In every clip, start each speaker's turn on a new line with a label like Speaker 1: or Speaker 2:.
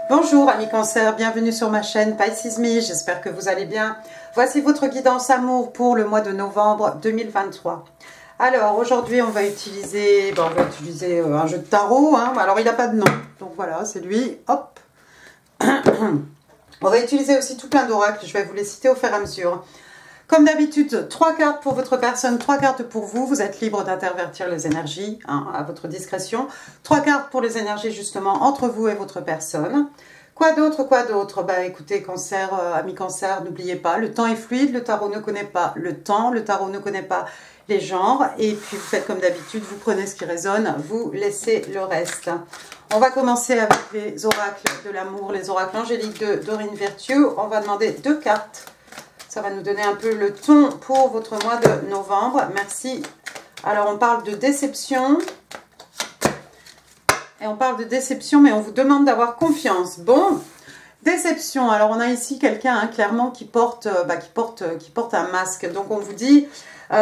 Speaker 1: Bonjour amis Cancer, bienvenue sur ma chaîne Pisces Me, j'espère que vous allez bien. Voici votre guidance amour pour le mois de novembre 2023. Alors aujourd'hui on va utiliser, un jeu de tarot, hein. Alors il n'a pas de nom, donc voilà c'est lui, hop. On va utiliser aussi tout plein d'oracles, je vais vous les citer au fur et à mesure. Comme d'habitude, 3 cartes pour votre personne, 3 cartes pour vous. Vous êtes libre d'intervertir les énergies hein, à votre discrétion. 3 cartes pour les énergies justement entre vous et votre personne. Quoi d'autre? Bah écoutez, Cancer, amis Cancer, n'oubliez pas, le temps est fluide, le tarot ne connaît pas le temps, le tarot ne connaît pas les genres. Et puis vous faites comme d'habitude, vous prenez ce qui résonne, vous laissez le reste. On va commencer avec les oracles de l'amour, les oracles angéliques de Dorine Virtue. On va demander 2 cartes. Ça va nous donner un peu le ton pour votre mois de novembre. Merci. Alors, on parle de déception. Et on parle de déception, mais on vous demande d'avoir confiance. Bon, déception. Alors, on a ici quelqu'un, hein, clairement, qui porte un masque. Donc, on vous dit,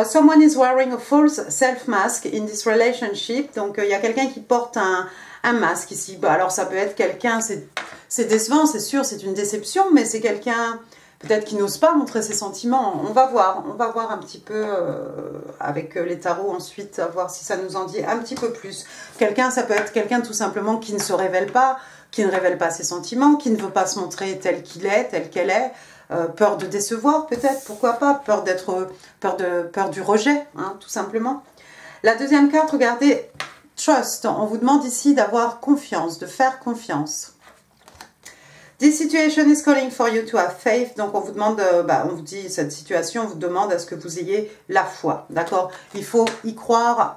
Speaker 1: someone is wearing a false self-mask in this relationship. Donc, il y a quelqu'un qui porte un masque ici. Bah, alors, ça peut être quelqu'un, c'est décevant, c'est sûr, c'est une déception, mais c'est quelqu'un... Peut-être qu'il n'ose pas montrer ses sentiments. On va voir un petit peu avec les tarots ensuite, voir si ça nous en dit un petit peu plus. Quelqu'un, ça peut être quelqu'un tout simplement qui ne se révèle pas, qui ne révèle pas ses sentiments, qui ne veut pas se montrer tel qu'il est, telle qu'elle est. Peur de décevoir peut-être, pourquoi pas. Peur du rejet, hein, tout simplement. La deuxième carte, regardez, Trust. On vous demande ici d'avoir confiance, de faire confiance. This situation is calling for you to have faith. Donc, on vous demande, on vous dit, cette situation vous demande à ce que vous ayez la foi. D'accord? Il faut y croire,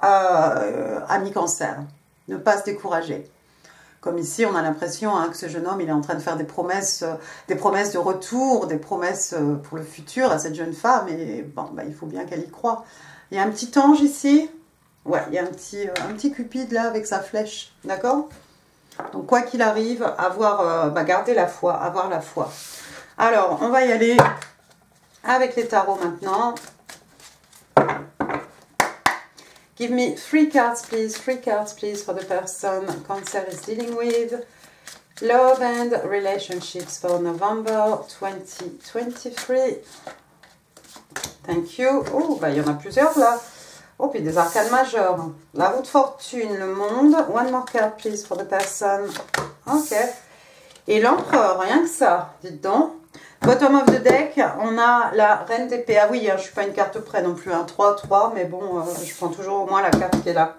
Speaker 1: amis Cancer. Ne pas se décourager. Comme ici, on a l'impression hein, que ce jeune homme, il est en train de faire des promesses de retour, des promesses pour le futur à cette jeune femme. Et bon, il faut bien qu'elle y croie. Il y a un petit ange ici. Ouais, il y a un petit cupide là avec sa flèche. D'accord? Donc, quoi qu'il arrive, garder la foi, avoir la foi. Alors, on va y aller avec les tarots maintenant. Give me 3 cards, please. 3 cards, please, for the person Cancer is dealing with. Love and relationships for November 2023. Thank you. Oh, il y en a plusieurs là. Oh, puis des arcanes majeures. La roue de fortune, le monde. One more card, please, for the person. Ok. Et l'empereur, rien que ça. Dites donc. Bottom of the deck, on a la reine d'épée. Ah oui, hein, je ne suis pas une carte près non plus. 3, mais bon, je prends toujours au moins la carte qui est là.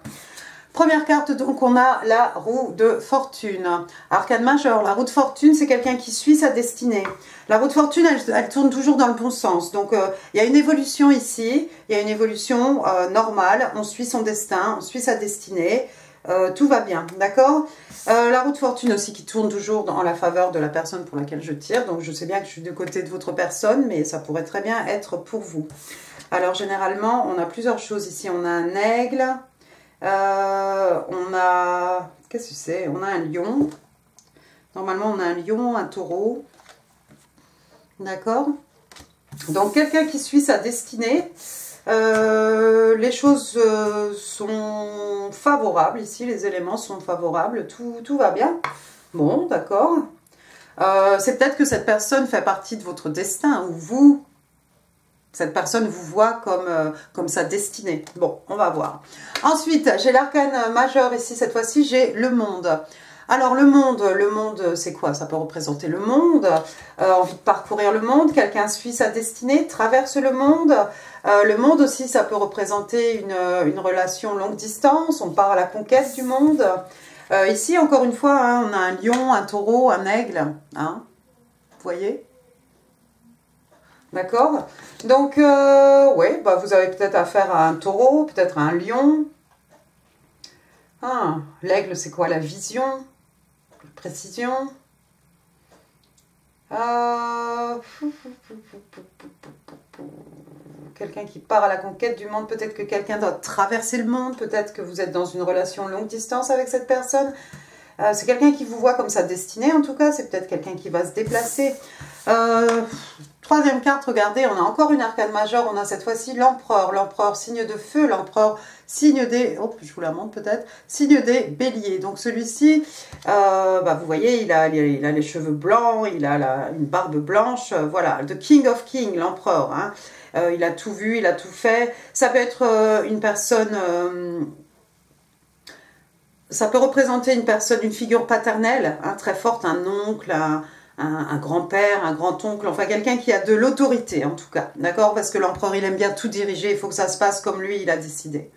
Speaker 1: Première carte, donc, on a la roue de fortune. Arcane majeure, la roue de fortune, c'est quelqu'un qui suit sa destinée. La roue de fortune, elle tourne toujours dans le bon sens. Donc, il y a une évolution ici. Il y a une évolution normale. On suit son destin, on suit sa destinée. Tout va bien, d'accord? La roue de fortune aussi qui tourne toujours en la faveur de la personne pour laquelle je tire. Donc, je sais bien que je suis de côté de votre personne, mais ça pourrait très bien être pour vous. Alors, généralement, on a plusieurs choses ici. On a un aigle. On a, qu'est-ce que c'est? On a un lion. Normalement, on a un lion, un taureau. D'accord? Donc, quelqu'un qui suit sa destinée. Les choses sont favorables ici. Les éléments sont favorables. Tout va bien. Bon, d'accord. C'est peut-être que cette personne fait partie de votre destin ou vous. Cette personne vous voit comme sa destinée. Bon, on va voir. Ensuite, j'ai l'arcane majeur ici. Cette fois-ci, j'ai le monde. Alors, le monde, c'est quoi? Ça peut représenter le monde. Envie de parcourir le monde. Quelqu'un suit sa destinée, traverse le monde. Le monde aussi, ça peut représenter une relation longue distance. On part à la conquête du monde. Ici, encore une fois, hein, on a un lion, un taureau, un aigle. Hein, vous voyez? D'accord? Donc, oui, vous avez peut-être affaire à un taureau, peut-être à un lion. Ah, l'aigle, c'est quoi? La vision, la précision. Quelqu'un qui part à la conquête du monde. Peut-être que quelqu'un doit traverser le monde. Peut-être que vous êtes dans une relation longue distance avec cette personne. C'est quelqu'un qui vous voit comme sa destinée, en tout cas. C'est peut-être quelqu'un qui va se déplacer. Troisième carte, regardez, on a encore une arcane majeure. On a cette fois-ci l'empereur. L'empereur, signe de feu. L'empereur, signe des... Oh, je vous la montre peut-être. Signe des béliers. Donc celui-ci, vous voyez, il a les cheveux blancs, il a une barbe blanche. Voilà, the King of Kings, l'empereur. Hein. Il a tout vu, il a tout fait. Ça peut être une personne... ça peut représenter une personne, une figure paternelle, hein, très forte, un oncle, un grand-père, un grand-oncle, enfin quelqu'un qui a de l'autorité en tout cas, d'accord? Parce que l'empereur, il aime bien tout diriger, il faut que ça se passe comme lui, il a décidé,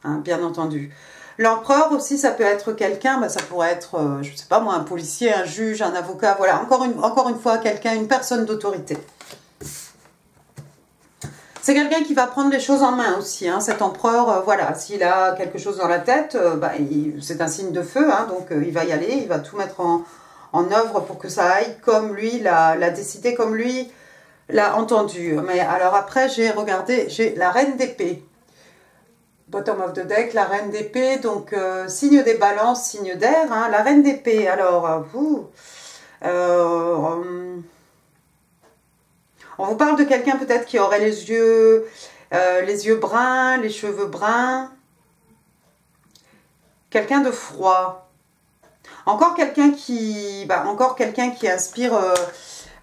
Speaker 1: hein, bien entendu. L'empereur aussi, ça peut être quelqu'un, ça pourrait être, je ne sais pas moi, un policier, un juge, un avocat, voilà, encore une fois, quelqu'un, une personne d'autorité. C'est quelqu'un qui va prendre les choses en main aussi, hein, cet empereur, voilà, s'il a quelque chose dans la tête, c'est un signe de feu, hein, donc il va y aller, il va tout mettre en œuvre pour que ça aille comme lui l'a décidé, comme lui l'a entendu. Mais alors après, j'ai regardé, j'ai la reine d'épée. Bottom of the deck, la reine d'épée, donc signe des balances, signe d'air, hein, la reine d'épée. Alors, on vous parle de quelqu'un peut-être qui aurait les yeux bruns, les cheveux bruns. Quelqu'un de froid. Encore quelqu'un qui inspire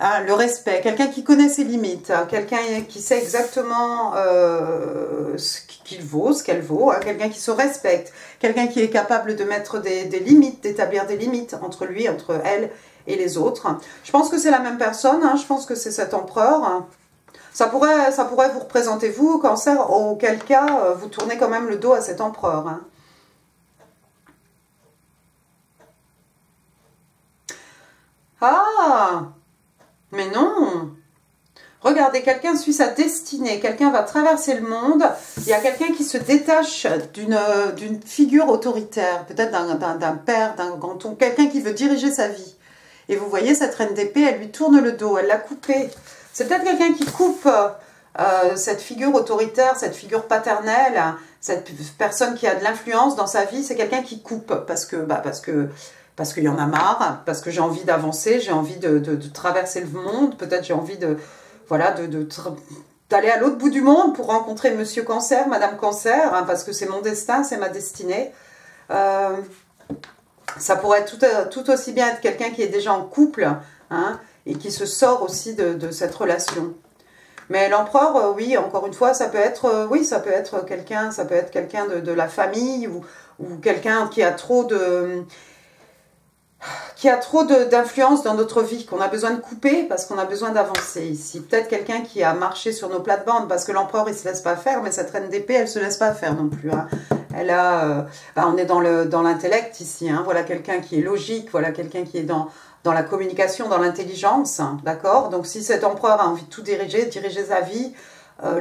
Speaker 1: le respect. Quelqu'un qui connaît ses limites. Quelqu'un qui sait exactement ce qu'il vaut, ce qu'elle vaut. Hein, quelqu'un qui se respecte. Quelqu'un qui est capable de mettre des limites, d'établir des limites entre lui, entre elle et les autres. Je pense que c'est la même personne, hein, je pense que c'est cet empereur. Ça pourrait vous représenter vous, Cancer, auquel cas vous tournez quand même le dos à cet empereur. Hein. Ah, mais non. Regardez, quelqu'un suit sa destinée, quelqu'un va traverser le monde, il y a quelqu'un qui se détache d'une figure autoritaire, peut-être d'un père, d'un grand-oncle, quelqu'un qui veut diriger sa vie. Et vous voyez, cette reine d'épée, elle lui tourne le dos, elle l'a coupé. C'est peut-être quelqu'un qui coupe cette figure autoritaire, cette figure paternelle, cette personne qui a de l'influence dans sa vie, c'est quelqu'un qui coupe parce qu'il y en a marre, parce que j'ai envie d'avancer, j'ai envie de traverser le monde, peut-être j'ai envie d'aller à l'autre bout du monde pour rencontrer Monsieur Cancer, Madame Cancer, hein, parce que c'est mon destin, c'est ma destinée. Ça pourrait tout aussi bien être quelqu'un qui est déjà en couple, hein, et qui se sort aussi de cette relation. Mais l'empereur, oui, encore une fois, ça peut être, quelqu'un, de la famille ou quelqu'un qui a trop d'influence dans notre vie, qu'on a besoin de couper parce qu'on a besoin d'avancer ici. Peut-être quelqu'un qui a marché sur nos plates-bandes, parce que l'empereur, il ne se laisse pas faire, mais cette reine d'épée, elle ne se laisse pas faire non plus. Hein. Elle a, on est dans l'intellect ici, hein. Voilà quelqu'un qui est logique, voilà quelqu'un qui est dans la communication, dans l'intelligence, hein, d'accord? Donc si cet empereur a envie de tout diriger sa vie,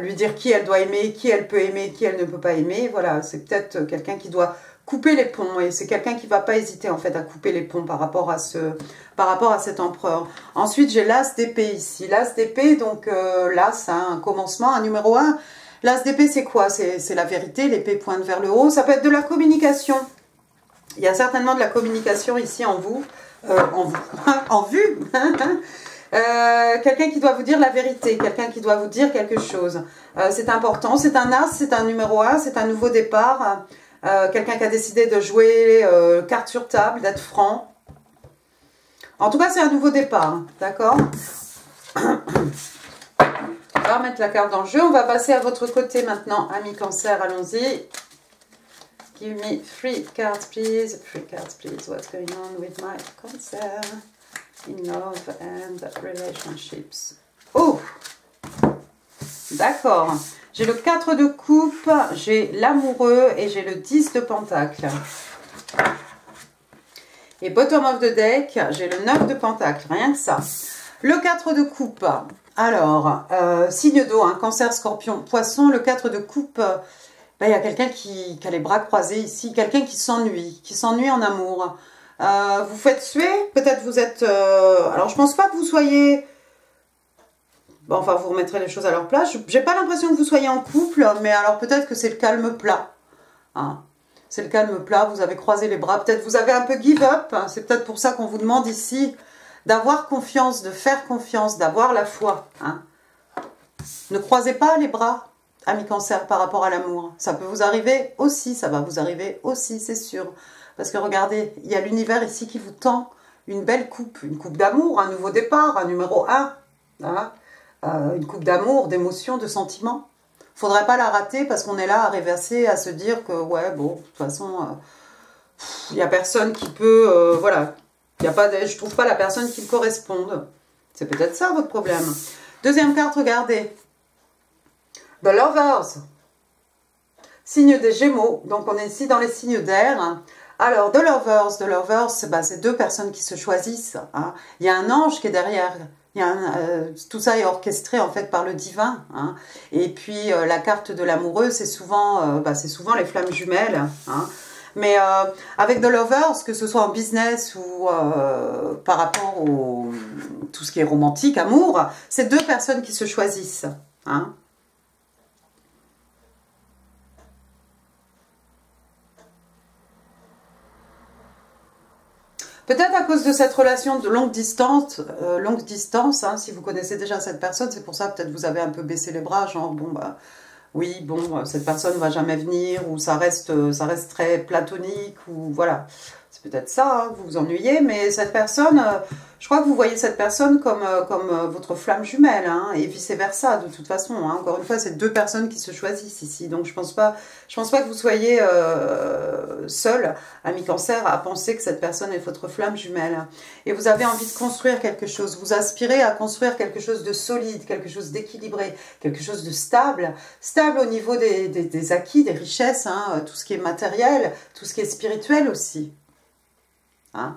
Speaker 1: lui dire qui elle doit aimer, qui elle peut aimer, qui elle ne peut pas aimer, voilà, c'est peut-être quelqu'un qui doit couper les ponts, et c'est quelqu'un qui ne va pas hésiter en fait à couper les ponts par rapport à cet empereur. Ensuite, j'ai l'as d'épée ici. L'as d'épée, donc l'as, hein, un commencement, un numéro 1. L'as d'épée, c'est quoi? C'est la vérité, l'épée pointe vers le haut. Ça peut être de la communication. Il y a certainement de la communication ici en vous, en vue. Quelqu'un qui doit vous dire la vérité, quelqu'un qui doit vous dire quelque chose. C'est important, c'est un as, c'est un numéro 1, c'est un nouveau départ. Quelqu'un qui a décidé de jouer carte sur table, d'être franc. En tout cas, c'est un nouveau départ, d'accord? On va remettre la carte dans le jeu. On va passer à votre côté maintenant, ami Cancer, allons-y. Give me 3 cards, please. 3 cards, please. What's going on with my Cancer in love and relationships? Oh! D'accord. J'ai le 4 de coupe, j'ai l'amoureux et j'ai le 10 de pentacle. Et bottom of the deck, j'ai le 9 de pentacle, rien que ça. Le 4 de coupe, alors, signe d'eau, hein, Cancer, Scorpion, Poisson, le 4 de coupe, il y a quelqu'un qui a les bras croisés ici, quelqu'un qui s'ennuie en amour. Vous faites suer, peut-être vous êtes... alors, je pense pas que vous soyez... Bon, enfin, vous remettrez les choses à leur place. J'ai pas l'impression que vous soyez en couple, mais alors peut-être que c'est le calme plat. Hein. c'est le calme plat, vous avez croisé les bras, peut-être vous avez un peu give up, hein. C'est peut-être pour ça qu'on vous demande ici d'avoir confiance, de faire confiance, d'avoir la foi. Hein. Ne croisez pas les bras, amis Cancer, par rapport à l'amour. Ça peut vous arriver aussi, ça va vous arriver aussi, c'est sûr. Parce que regardez, il y a l'univers ici qui vous tend une belle coupe, une coupe d'amour, un nouveau départ, un numéro 1. Hein. Une coupe d'amour, d'émotions, de sentiments. Faudrait pas la rater parce qu'on est là à rêvasser, à se dire que, ouais, bon, de toute façon, il n'y a personne qui peut, voilà, je ne trouve pas la personne qui me corresponde. C'est peut-être ça votre problème. Deuxième carte, regardez. The Lovers. Signe des Gémeaux. Donc, on est ici dans les signes d'air. Alors, The Lovers, c'est deux personnes qui se choisissent. Hein. Il y a un ange qui est derrière. Tout ça est orchestré en fait par le divin. Hein. Et puis, la carte de l'amoureux, c'est souvent les flammes jumelles. Hein. Mais avec The Lovers, que ce soit en business ou par rapport au tout ce qui est romantique, amour, c'est deux personnes qui se choisissent. Hein. Peut-être à cause de cette relation de longue distance, hein, si vous connaissez déjà cette personne, c'est pour ça peut-être vous avez un peu baissé les bras, genre bon bah oui, bon, cette personne ne va jamais venir, ou ça reste très platonique, ou voilà. C'est peut-être ça, hein, vous vous ennuyez, mais cette personne, je crois que vous voyez cette personne comme votre flamme jumelle, hein, et vice-versa, de toute façon. Hein. Encore une fois, c'est deux personnes qui se choisissent ici, donc je pense pas que vous soyez seul, ami Cancer, à penser que cette personne est votre flamme jumelle. Et vous avez envie de construire quelque chose, vous aspirez à construire quelque chose de solide, quelque chose d'équilibré, quelque chose de stable au niveau des acquis, des richesses, hein, tout ce qui est matériel, tout ce qui est spirituel aussi. Hein.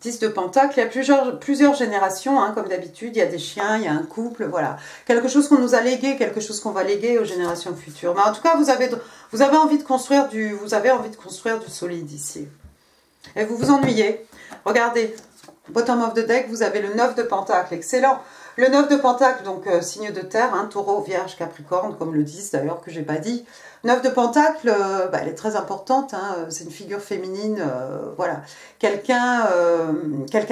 Speaker 1: 10 de Pentacle, il y a plusieurs générations, hein, comme d'habitude, il y a des chiens, il y a un couple, voilà. Quelque chose qu'on nous a légué, quelque chose qu'on va léguer aux générations futures. Mais en tout cas, vous avez envie de construire du solide ici. Et vous vous ennuyez. Regardez, bottom of the deck, vous avez le 9 de Pentacle, excellent. Le 9 de Pentacle, donc signe de terre, hein, Taureau, Vierge, Capricorne, comme le disent d'ailleurs, que j'ai pas dit. 9 de Pentacle, elle est très importante, hein, c'est une figure féminine, voilà. Quelqu'un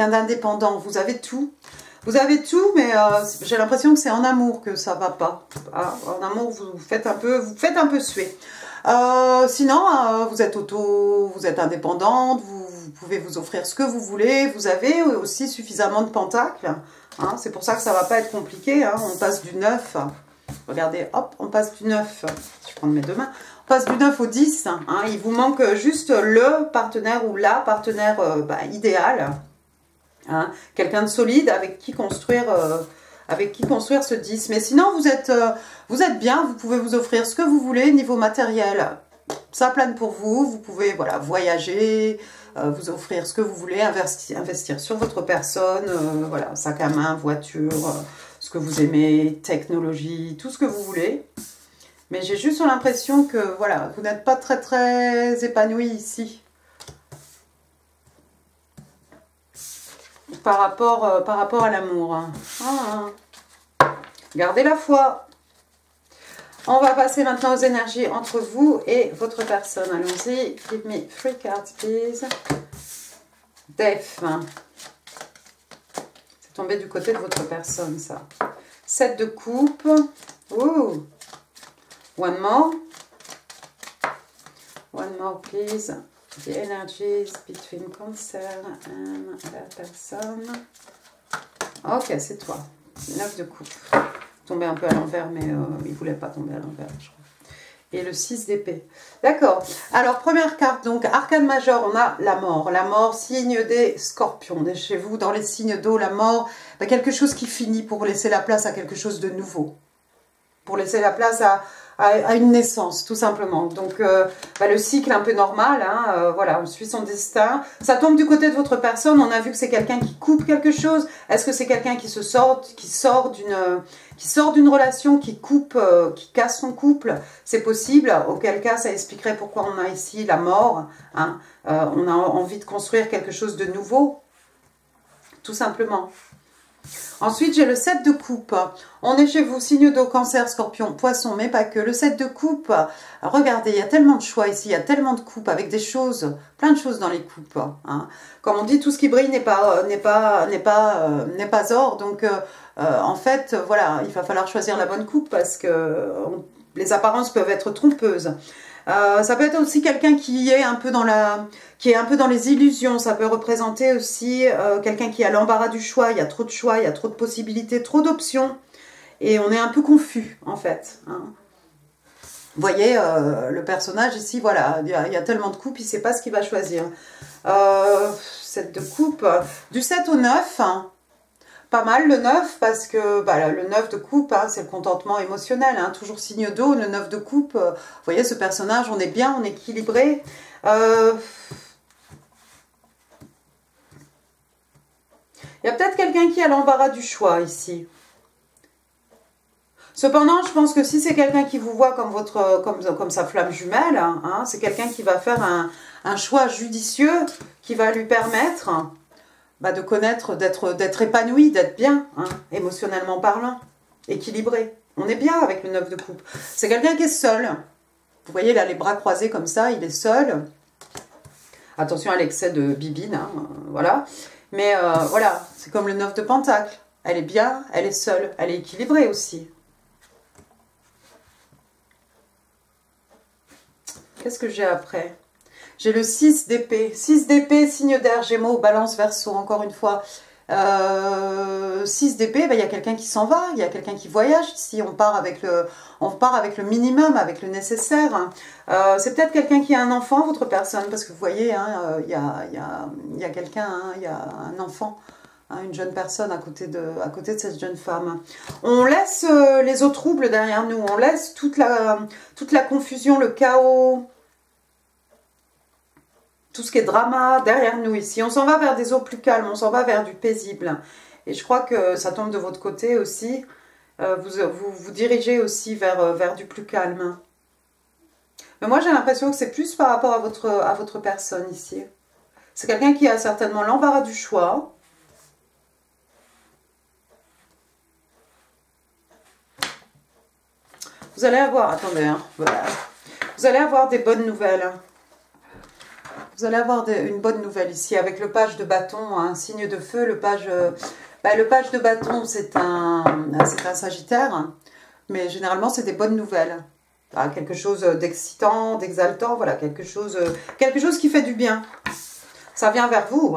Speaker 1: d'indépendant, vous avez tout. Vous avez tout, mais j'ai l'impression que c'est en amour que ça va pas. Ah, en amour, vous faites un peu suer. Sinon, vous êtes indépendante, vous pouvez vous offrir ce que vous voulez, vous avez aussi suffisamment de pentacles. Hein, c'est pour ça que ça va pas être compliqué. Hein, on passe du 9. Regardez, hop, on passe du 9. Je vais prendre mes deux mains. On passe du 9 au 10. Hein, il vous manque juste le partenaire ou la partenaire idéale. Hein, quelqu'un de solide avec qui construire ce 10. Mais sinon, vous êtes bien. Vous pouvez vous offrir ce que vous voulez niveau matériel. Ça plane pour vous. Vous pouvez voyager, vous offrir ce que vous voulez, investir sur votre personne, voilà, sac à main, voiture, ce que vous aimez, technologie, tout ce que vous voulez. Mais j'ai juste l'impression que voilà, vous n'êtes pas très très épanoui ici. Par rapport à l'amour. Gardez la foi. On va passer maintenant aux énergies entre vous et votre personne. Allons-y. Give me 3 cards, please. Death. C'est tombé du côté de votre personne, ça. 7 de coupe. Ouh. One more. One more, please. The energies between Cancer and la personne. Ok, c'est toi. 9 de coupe. Tombé un peu à l'envers, mais il ne voulait pas tomber à l'envers, je crois. Et le 6 d'épée. D'accord. Alors, première carte, donc, arcane majeur, on a la mort. La mort, signe des scorpions. Chez vous, dans les signes d'eau, la mort, quelque chose qui finit pour laisser la place à quelque chose de nouveau. Pour laisser la place à une naissance, tout simplement. Donc, le cycle un peu normal, hein, voilà, on suit son destin. Ça tombe du côté de votre personne, on a vu que c'est quelqu'un qui coupe quelque chose. Est-ce que c'est quelqu'un qui sort d'une relation, qui coupe, qui casse son couple? C'est possible, auquel cas ça expliquerait pourquoi on a ici la mort. Hein. On a envie de construire quelque chose de nouveau, tout simplement. Ensuite, j'ai le 7 de coupe. On est chez vous, signe d'eau, cancer, scorpion, poisson, mais pas que. Le 7 de coupe, regardez, il y a tellement de choix ici, il y a tellement de coupes avec des choses, plein de choses dans les coupes. Hein. Comme on dit, tout ce qui brille n'est pas or. Donc, en fait, voilà, il va falloir choisir la bonne coupe parce que les apparences peuvent être trompeuses. Ça peut être aussi quelqu'un qui est un peu dans les illusions. Ça peut représenter aussi quelqu'un qui a l'embarras du choix. Il y a trop de choix, il y a trop de possibilités, trop d'options. Et on est un peu confus, en fait. Hein. Vous voyez, le personnage ici, voilà, il y a tellement de coupes, il ne sait pas ce qu'il va choisir. 7 de coupe. Du 7 au 9, hein. Pas mal le 9 parce que bah, le 9 de coupe, hein, c'est le contentement émotionnel, hein, toujours signe d'eau, le 9 de coupe. Vous voyez ce personnage, on est bien, on est équilibré. Il y a peut-être quelqu'un qui a l'embarras du choix ici. Cependant, je pense que si c'est quelqu'un qui vous voit comme sa flamme jumelle, hein, c'est quelqu'un qui va faire un choix judicieux qui va lui permettre... Bah, de connaître, d'être épanoui, d'être bien, hein, émotionnellement parlant, équilibré. On est bien avec le 9 de coupe. C'est quelqu'un qui est seul. Vous voyez, là, les bras croisés comme ça, il est seul. Attention à l'excès de bibine, hein, voilà. Mais voilà, c'est comme le 9 de pentacle. Elle est bien, elle est seule, elle est équilibrée aussi. Qu'est-ce que j'ai après ? J'ai le 6 d'épée. 6 d'épée, signe d'air, Gémeaux, Balance, Verseau, encore une fois. 6 d'épée, bah, il y a quelqu'un qui s'en va, il y a quelqu'un qui voyage ici. On part avec le minimum, avec le nécessaire. C'est peut-être quelqu'un qui a un enfant, votre personne, parce que vous voyez, hein, il y a quelqu'un, hein, il y a un enfant. Hein, une jeune personne à côté de cette jeune femme. On laisse les eaux troubles derrière nous, on laisse toute la confusion, le chaos, tout ce qui est drama derrière nous ici. On s'en va vers des eaux plus calmes, on s'en va vers du paisible. Et je crois que ça tombe de votre côté aussi. Vous dirigez aussi vers du plus calme. Mais moi j'ai l'impression que c'est plus par rapport à votre personne ici. C'est quelqu'un qui a certainement l'embarras du choix. Vous allez avoir, attendez, hein, voilà. Vous allez avoir des bonnes nouvelles. Vous allez avoir une bonne nouvelle ici avec le page de bâton, un signe de feu. Le page de bâton, c'est un sagittaire, mais généralement, c'est des bonnes nouvelles. Ah, quelque chose d'excitant, d'exaltant, voilà, quelque chose qui fait du bien. Ça vient vers vous.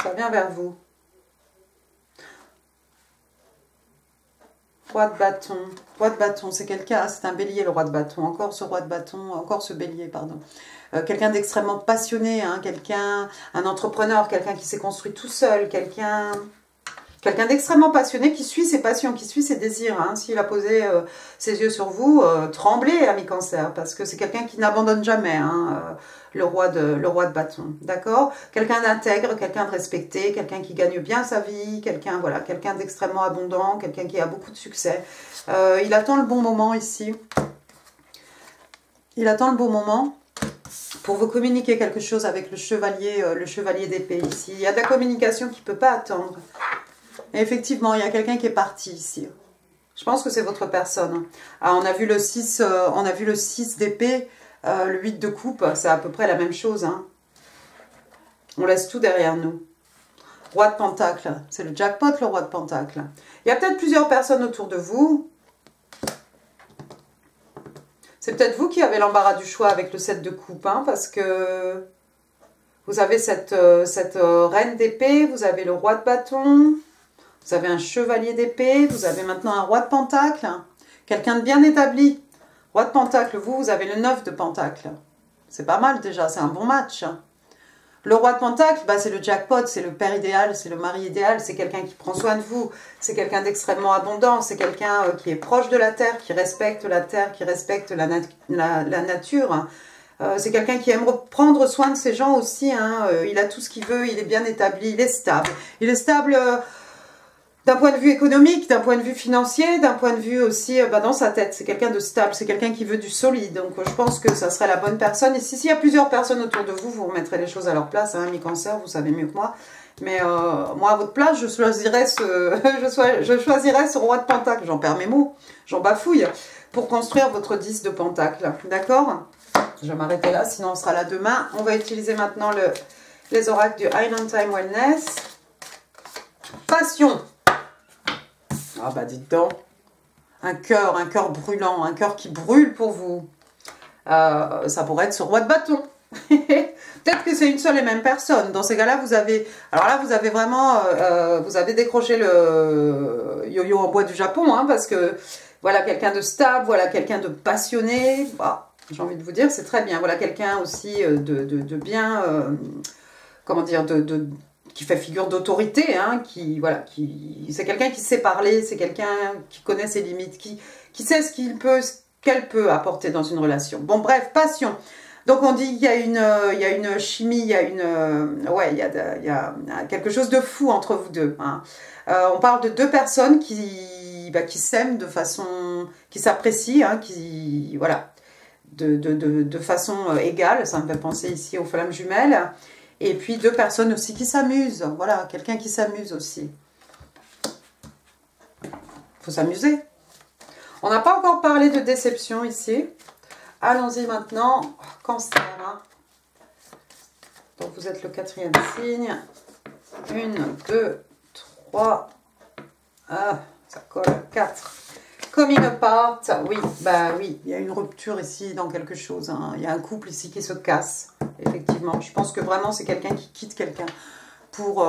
Speaker 1: Ça vient vers vous. Roi de bâton, c'est quelqu'un, c'est un bélier le roi de bâton, encore ce roi de bâton, encore ce bélier, pardon. Quelqu'un d'extrêmement passionné, hein, un entrepreneur, quelqu'un qui s'est construit tout seul, quelqu'un d'extrêmement passionné qui suit ses passions, qui suit ses désirs. Hein. S'il a posé ses yeux sur vous, tremblez, ami Cancer, parce que c'est quelqu'un qui n'abandonne jamais, hein, le roi de bâton, d'accord? Quelqu'un d'intègre, quelqu'un de respecté, quelqu'un qui gagne bien sa vie, quelqu'un d'extrêmement abondant, quelqu'un qui a beaucoup de succès. Il attend le bon moment ici. Il attend le bon moment pour vous communiquer quelque chose avec le chevalier d'épée ici. Il y a de la communication qui ne peut pas attendre. Et effectivement, il y a quelqu'un qui est parti ici. Je pense que c'est votre personne. Ah, on a vu le 6 d'épée, le 8 de coupe, c'est à peu près la même chose. Hein. On laisse tout derrière nous. Roi de pentacle, c'est le jackpot, le roi de pentacle. Il y a peut-être plusieurs personnes autour de vous. C'est peut-être vous qui avez l'embarras du choix avec le 7 de coupe, hein, parce que vous avez cette reine d'épée, vous avez le roi de bâton, vous avez un chevalier d'épée, vous avez maintenant un roi de pentacle, quelqu'un de bien établi. Roi de pentacle, vous avez le 9 de pentacle. C'est pas mal déjà, c'est un bon match. Le roi de pentacle, bah, c'est le jackpot, c'est le père idéal, c'est le mari idéal, c'est quelqu'un qui prend soin de vous, c'est quelqu'un d'extrêmement abondant, c'est quelqu'un qui est proche de la terre, qui respecte la terre, qui respecte la nature. C'est quelqu'un qui aime prendre soin de ses gens aussi. Hein. Il a tout ce qu'il veut, il est bien établi, il est stable. Il est stable d'un point de vue économique, d'un point de vue financier, d'un point de vue aussi dans sa tête. C'est quelqu'un de stable, c'est quelqu'un qui veut du solide. Donc je pense que ça serait la bonne personne. Et s'il y a plusieurs personnes autour de vous, vous remettrez les choses à leur place. Hein, mi-cancer, vous savez mieux que moi. Mais moi, à votre place, je choisirais je choisirais ce roi de pentacle. J'en perds mes mots, j'en bafouille. Pour construire votre 10 de pentacle. D'accord? Je vais m'arrêter là, sinon on sera là demain. On va utiliser maintenant les oracles du Island Time Wellness. Passion. Ah bah dites donc. Un cœur brûlant, un cœur qui brûle pour vous. Ça pourrait être ce roi de bâton. Peut-être que c'est une seule et même personne. Dans ces cas-là, vous avez... Alors là, vous avez vraiment... vous avez décroché le yo-yo en bois du Japon, hein, parce que... Voilà quelqu'un de stable, voilà quelqu'un de passionné. Bah, j'ai envie de vous dire, c'est très bien. Voilà quelqu'un aussi de bien, comment dire, qui fait figure d'autorité. Hein, c'est quelqu'un qui sait parler, c'est quelqu'un qui connaît ses limites, qui sait ce qu'elle peut apporter dans une relation. Bon, bref, passion. Donc on dit qu'il y a une chimie, il y a quelque chose de fou entre vous deux. Hein. On parle de deux personnes qui s'aiment de façon, qui s'apprécient, hein, voilà, de façon égale. Ça me fait penser ici aux flammes jumelles. Et puis deux personnes aussi qui s'amusent. Voilà, quelqu'un qui s'amuse aussi. Il faut s'amuser. On n'a pas encore parlé de déception ici. Allons-y maintenant. Cancer. Hein. Donc vous êtes le 4e signe. 1, 2, 3. Ah, ça colle. 4. Coming apart. Oui, bah oui, il y a une rupture ici dans quelque chose. Hein. Il y a un couple ici qui se casse. Effectivement, je pense que vraiment c'est quelqu'un qui quitte quelqu'un pour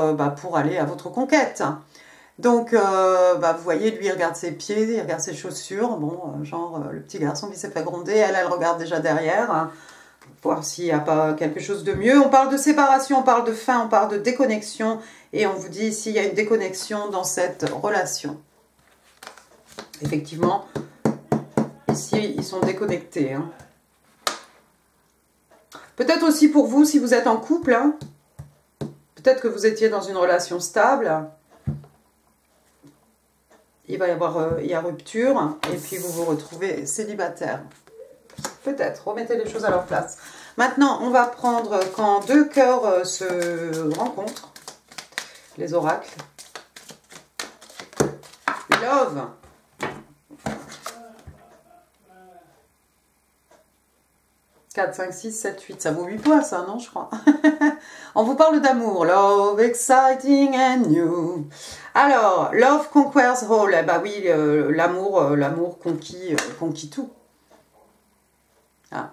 Speaker 1: aller à votre conquête. Donc, vous voyez, lui, il regarde ses pieds, il regarde ses chaussures. Bon, le petit garçon qui s'est fait gronder, elle regarde déjà derrière. Hein, voir s'il n'y a pas quelque chose de mieux. On parle de séparation, on parle de fin, on parle de déconnexion. Et on vous dit ici, il y a une déconnexion dans cette relation. Effectivement, ici, ils sont déconnectés. Hein. Peut-être aussi pour vous, si vous êtes en couple. Hein, peut-être que vous étiez dans une relation stable. Il va y avoir il y a rupture et puis vous vous retrouvez célibataire. Peut-être, remettez les choses à leur place. Maintenant, on va prendre quand deux cœurs se rencontrent, les oracles. Love. Quatre, 5, 6, 7, 8. Ça vaut 8 points, ça, non, je crois. On vous parle d'amour. Love, exciting and new. Alors, love conquers all. Eh ben oui, l'amour conquit tout. Ah.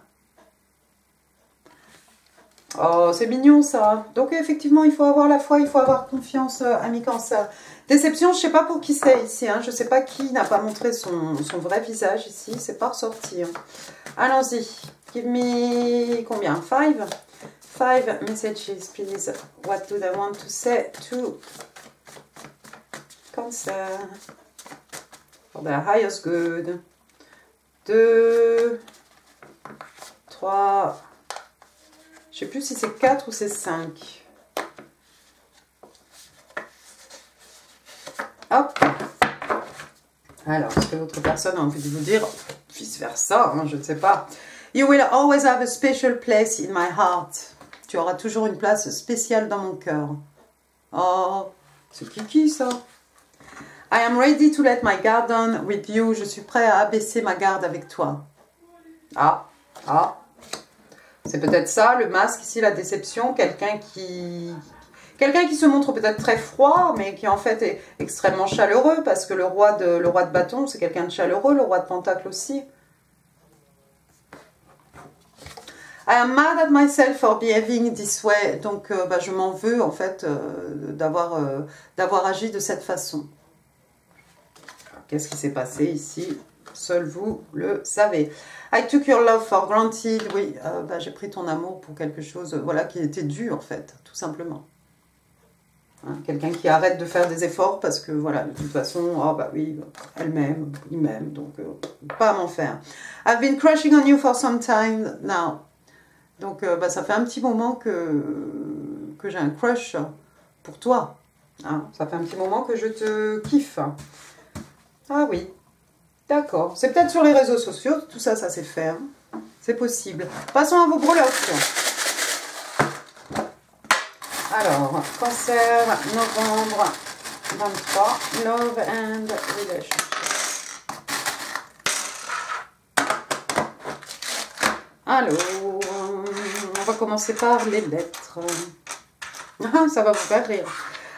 Speaker 1: Oh, c'est mignon, ça. Donc, effectivement, il faut avoir la foi, il faut avoir confiance, ami Cancer. Déception, je ne sais pas pour qui c'est ici. Hein. Je ne sais pas qui n'a pas montré son vrai visage ici. C'est pas ressorti. Hein. Allons-y. Give me combien? 5? 5 messages, please. What do they want to say to Cancer? For their highest good. 2, 3. Je ne sais plus si c'est 4 ou c'est 5. Hop. Alors, est-ce que votre personne a envie de vous dire vice versa, hein, je ne sais pas. You will always have a special place in my heart. Tu auras toujours une place spéciale dans mon cœur. Oh, c'est qui ça? I am ready to let my guard down with you. Je suis prêt à abaisser ma garde avec toi. Ah. C'est peut-être ça, le masque ici, la déception. Quelqu'un qui se montre peut-être très froid, mais qui en fait est extrêmement chaleureux, parce que le roi de bâton, c'est quelqu'un de chaleureux, le roi de pentacle aussi. I am mad at myself for behaving this way. Donc, je m'en veux, en fait, d'avoir agi de cette façon. Qu'est-ce qui s'est passé ici? Seul vous le savez. I took your love for granted. Oui, j'ai pris ton amour pour quelque chose voilà, qui était dû, en fait, tout simplement. Hein, quelqu'un qui arrête de faire des efforts parce que, voilà, de toute façon, oui, elle m'aime, il m'aime, donc pas à m'en faire. I've been crushing on you for some time now. Donc, ça fait un petit moment que j'ai un crush pour toi. Hein, ça fait un petit moment que je te kiffe. Ah oui, d'accord. C'est peut-être sur les réseaux sociaux, tout ça, ça s'est fait. Hein. C'est possible. Passons à vos breloques. Alors, cancer, novembre 23, love and relationship. Alors, on va commencer par les lettres. Ah, ça va vous faire rire.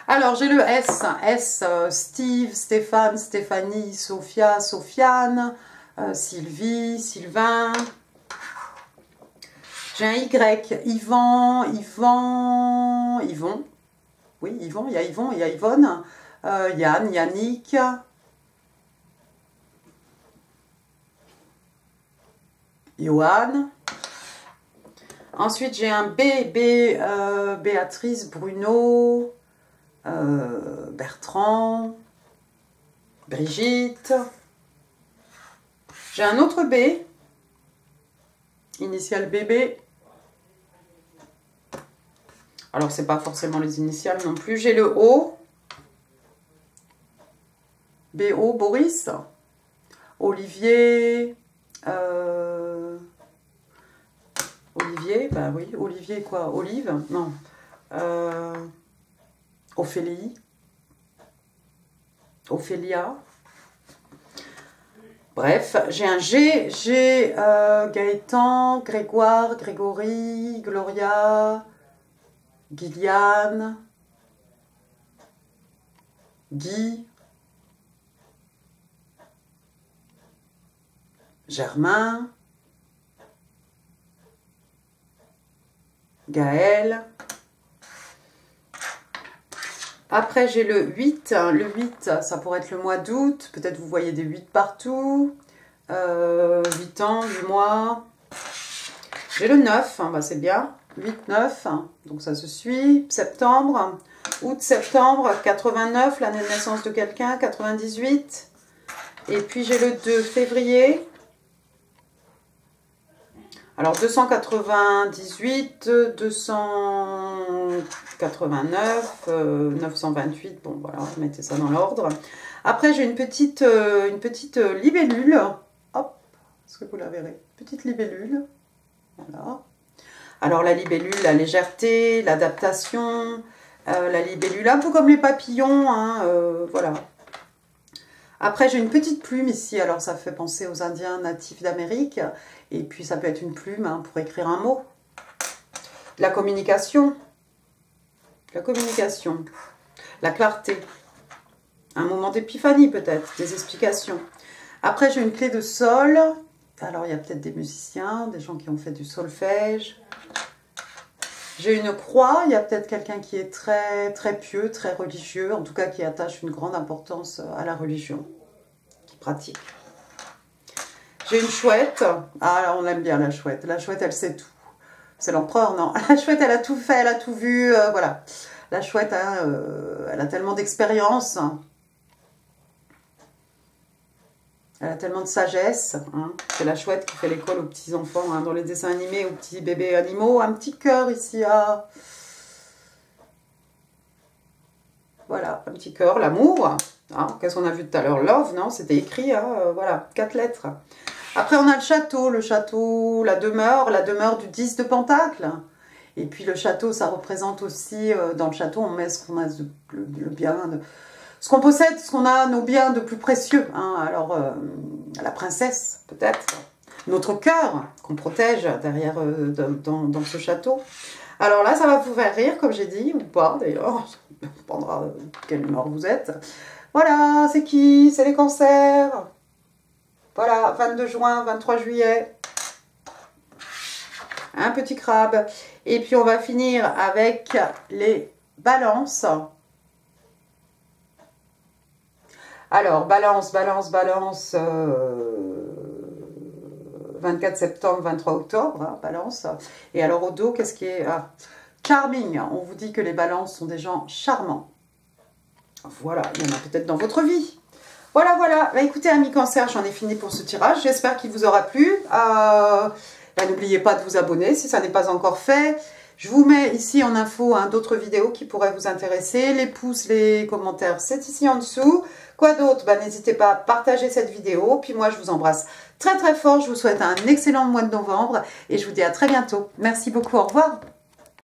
Speaker 1: Alors, j'ai le S. S, Steve, Stéphane, Stéphanie, Sophia, Sofiane, Sylvie, Sylvain. J'ai un Y. Yvan, Yvan, Yvon. Oui, Yvon, il y a Yvon, il y a Yvonne. Yann, Yannick. Johan. Ensuite, j'ai un B, Béatrice, Bruno, Bertrand, Brigitte. J'ai un autre B, initial BB. Alors, c'est pas forcément les initiales non plus. J'ai le O, BO, Boris, Olivier, Olivier, bah oui, Olivier quoi, Olive, non, Ophélie, Ophélia, bref, j'ai un G, j'ai Gaëtan, Grégoire, Grégory, Gloria, Gilliane, Guy, Germain, Gaël. Après, j'ai le 8. Le 8, ça pourrait être le mois d'août. Peut-être vous voyez des 8 partout. 8 ans, 8 mois. J'ai le 9, bah c'est bien. 8, 9, donc ça se suit. Septembre, août, septembre, 89, l'année de naissance de quelqu'un, 98. Et puis j'ai le 2 février. Alors 298, 289, 928, bon voilà, mettez ça dans l'ordre. Après j'ai une petite libellule, hop, est-ce que vous la verrez? Petite libellule, voilà. Alors la libellule, la légèreté, l'adaptation, la libellule un peu comme les papillons, hein, voilà. Après, j'ai une petite plume ici, alors ça fait penser aux Indiens natifs d'Amérique. Et puis, ça peut être une plume hein, pour écrire un mot. La communication. La communication. La clarté. Un moment d'épiphanie peut-être, des explications. Après, j'ai une clé de sol. Alors, il y a peut-être des musiciens, des gens qui ont fait du solfège. J'ai une croix, il y a peut-être quelqu'un qui est très, très pieux, très religieux, en tout cas qui attache une grande importance à la religion, qui pratique. J'ai une chouette, ah on aime bien la chouette elle sait tout. C'est l'empereur, non? La chouette elle a tout fait, elle a tout vu, voilà. La chouette, hein, elle a tellement d'expérience, elle a tellement de sagesse, hein. C'est la chouette qui fait l'école aux petits enfants, hein, dans les dessins animés, aux petits bébés animaux. Un petit cœur ici, ah. Voilà, un petit cœur, l'amour. Hein. Qu'est-ce qu'on a vu tout à l'heure? Love, non? C'était écrit, hein, voilà, 4 lettres. Après, on a le château, la demeure du 10 de Pentacle. Et puis le château, ça représente aussi, dans le château, on met ce qu'on a, le bien... Ce qu'on possède, ce qu'on a, nos biens de plus précieux. Hein. Alors, la princesse, peut-être. Notre cœur, qu'on protège derrière, dans ce château. Alors là, ça va vous faire rire, comme j'ai dit, ou pas, d'ailleurs. Ça dépendra de quelle humeur vous êtes. Voilà, c'est qui? C'est les cancers. Voilà, 22 juin, 23 juillet. Un petit crabe. Et puis, on va finir avec les balances. Alors, balance, 24 septembre, 23 octobre, hein, balance. Et alors, au dos, qu'est-ce qui est... Ah, charming. On vous dit que les balances sont des gens charmants. Voilà, il y en a peut-être dans votre vie. Voilà, voilà. Bah, écoutez, amis cancer, j'en ai fini pour ce tirage. J'espère qu'il vous aura plu. Bah, n'oubliez pas de vous abonner si ça n'est pas encore fait. Je vous mets ici en info d'autres vidéos qui pourraient vous intéresser. Les pouces, les commentaires, c'est ici en dessous. Quoi d'autre? N'hésitez pas à partager cette vidéo. Puis moi, je vous embrasse très très fort. Je vous souhaite un excellent mois de novembre et je vous dis à très bientôt. Merci beaucoup. Au revoir.